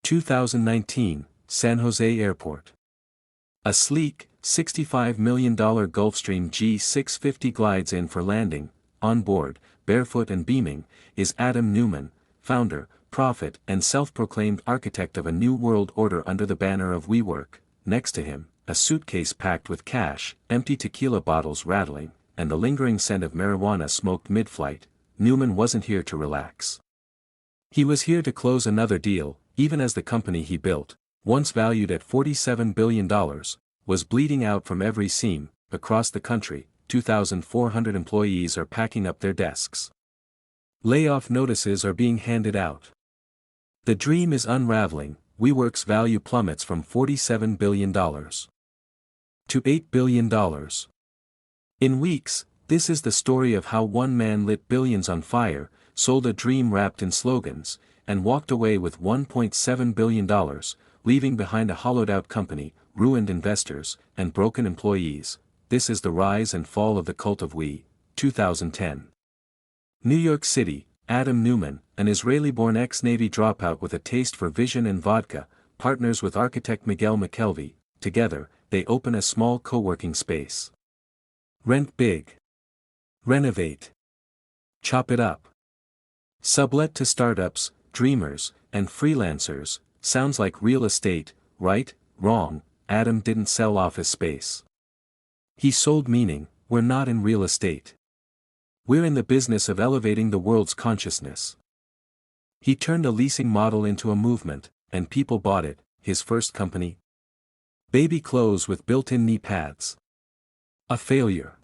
2019, San Jose Airport. A sleek, $65 million Gulfstream G650 glides in for landing. On board, barefoot and beaming, is Adam Neumann, founder, prophet and self-proclaimed architect of a new world order under the banner of WeWork. Next to him, a suitcase packed with cash, empty tequila bottles rattling, and the lingering scent of marijuana smoked mid-flight. Neumann wasn't here to relax. He was here to close another deal, even as the company he built, once valued at $47 billion, was bleeding out from every seam. Across the country, 2,400 employees are packing up their desks. Layoff notices are being handed out. The dream is unraveling. WeWork's value plummets from $47 billion to $8 billion. In weeks, this is the story of how one man lit billions on fire, sold a dream wrapped in slogans, and walked away with $1.7 billion, leaving behind a hollowed-out company, ruined investors, and broken employees. This is the rise and fall of the cult of We. 2010. New York City, Adam Neumann, an Israeli-born ex-Navy dropout with a taste for vision and vodka, partners with architect Miguel McKelvey. Together, they open a small co-working space. Rent big. Renovate. Chop it up. Sublet to startups, dreamers, and freelancers. Sounds like real estate, right? Wrong. Adam didn't sell office space. He sold meaning. We're not in real estate. We're in the business of elevating the world's consciousness. He turned a leasing model into a movement, and people bought it. His first company? Baby clothes with built-in knee pads. A failure.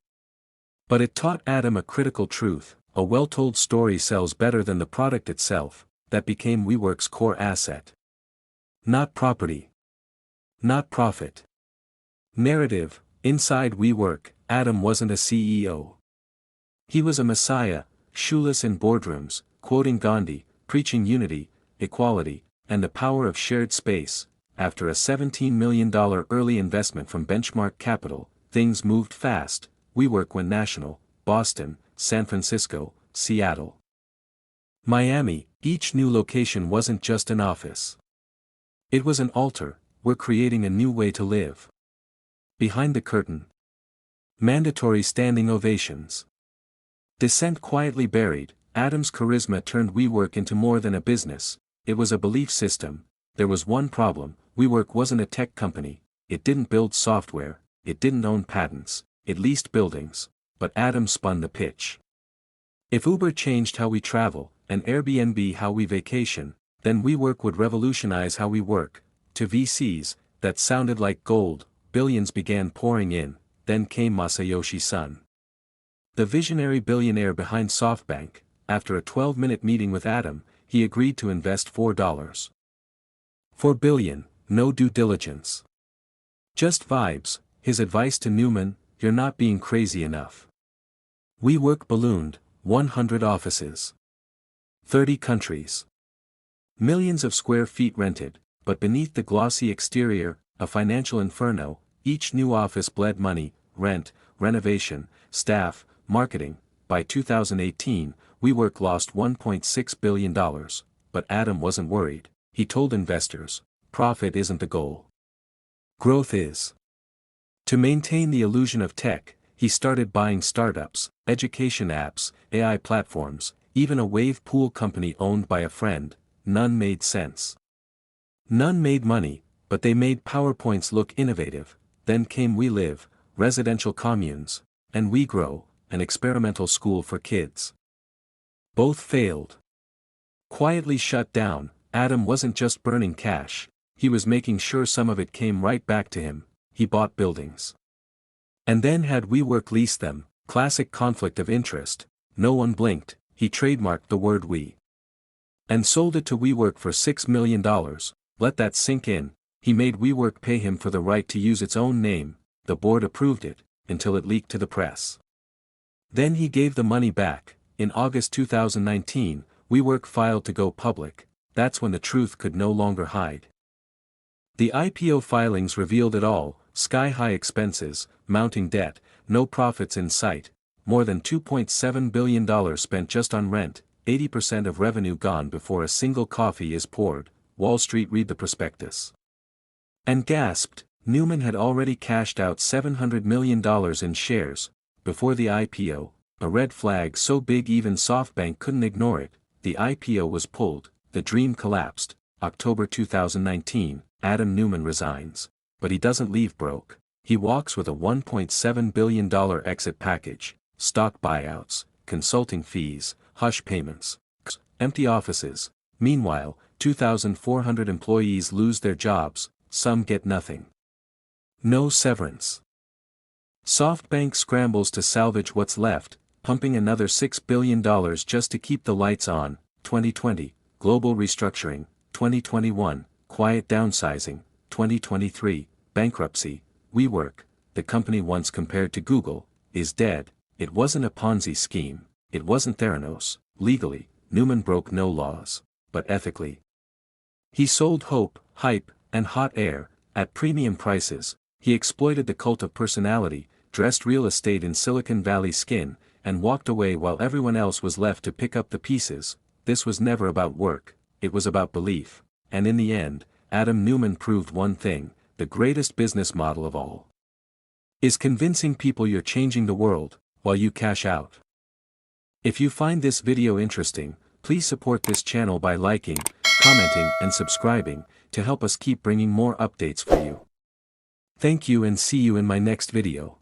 But it taught Adam a critical truth: a well-told story sells better than the product itself. That became WeWork's core asset. Not property. Not profit. Narrative. Inside WeWork, Adam wasn't a CEO. He was a messiah, shoeless in boardrooms, quoting Gandhi, preaching unity, equality, and the power of shared space. After a $17 million early investment from Benchmark Capital, things moved fast. WeWork went national: Boston, San Francisco, Seattle, Miami. Each new location wasn't just an office. It was an altar. We're creating a new way to live. Behind the curtain. Mandatory standing ovations. Dissent quietly buried. Adam's charisma turned WeWork into more than a business. It was a belief system. There was one problem: WeWork wasn't a tech company. It didn't build software. It didn't own patents. It leased buildings. But Adam spun the pitch. If Uber changed how we travel, and Airbnb how we vacation, then WeWork would revolutionize how we work. To VCs, that sounded like gold. Billions began pouring in. Then came Masayoshi Son, the visionary billionaire behind SoftBank. After a 12-minute meeting with Adam, he agreed to invest $4 billion, no due diligence. Just vibes. His advice to Neumann: you're not being crazy enough. WeWork ballooned. 100 offices. 30 countries. Millions of square feet rented, but beneath the glossy exterior, a financial inferno. Each new office bled money: rent, renovation, staff, marketing. By 2018, WeWork lost $1.6 billion. But Adam wasn't worried. He told investors, profit isn't the goal. Growth is. To maintain the illusion of tech, he started buying startups, education apps, AI platforms, even a wave pool company owned by a friend. None made sense. None made money, but they made PowerPoints look innovative. Then came We Live, residential communes, and We Grow, an experimental school for kids. Both failed. Quietly shut down. Adam wasn't just burning cash, he was making sure some of it came right back to him. He bought buildings. And then had WeWork lease them. Classic conflict of interest. No one blinked. He trademarked the word we. And sold it to WeWork for $6 million. Let that sink in. He made WeWork pay him for the right to use its own name. The board approved it, until it leaked to the press. Then he gave the money back. In August 2019, WeWork filed to go public. That's when the truth could no longer hide. The IPO filings revealed it all: sky-high expenses, mounting debt, no profits in sight, more than $2.7 billion spent just on rent, 80% of revenue gone before a single coffee is poured. Wall Street read the prospectus. And gasped. Neumann had already cashed out $700 million in shares, before the IPO, a red flag so big even SoftBank couldn't ignore it. The IPO was pulled, the dream collapsed. October 2019, Adam Neumann resigns. But he doesn't leave broke. He walks with a $1.7 billion exit package, stock buyouts, consulting fees, hush payments, empty offices. Meanwhile, 2,400 employees lose their jobs, some get nothing. No severance. SoftBank scrambles to salvage what's left, pumping another $6 billion just to keep the lights on. 2020, global restructuring. 2021, quiet downsizing. 2023, bankruptcy. WeWork, the company once compared to Google, is dead. It wasn't a Ponzi scheme, it wasn't Theranos. Legally, Neumann broke no laws, but ethically. He sold hope, hype, and hot air, at premium prices. He exploited the cult of personality, dressed real estate in Silicon Valley skin, and walked away while everyone else was left to pick up the pieces. This was never about work, it was about belief. And in the end, Adam Neumann proved one thing: the greatest business model of all is convincing people you're changing the world, while you cash out. If you find this video interesting, please support this channel by liking, commenting, and subscribing, to help us keep bringing more updates for you. Thank you and see you in my next video.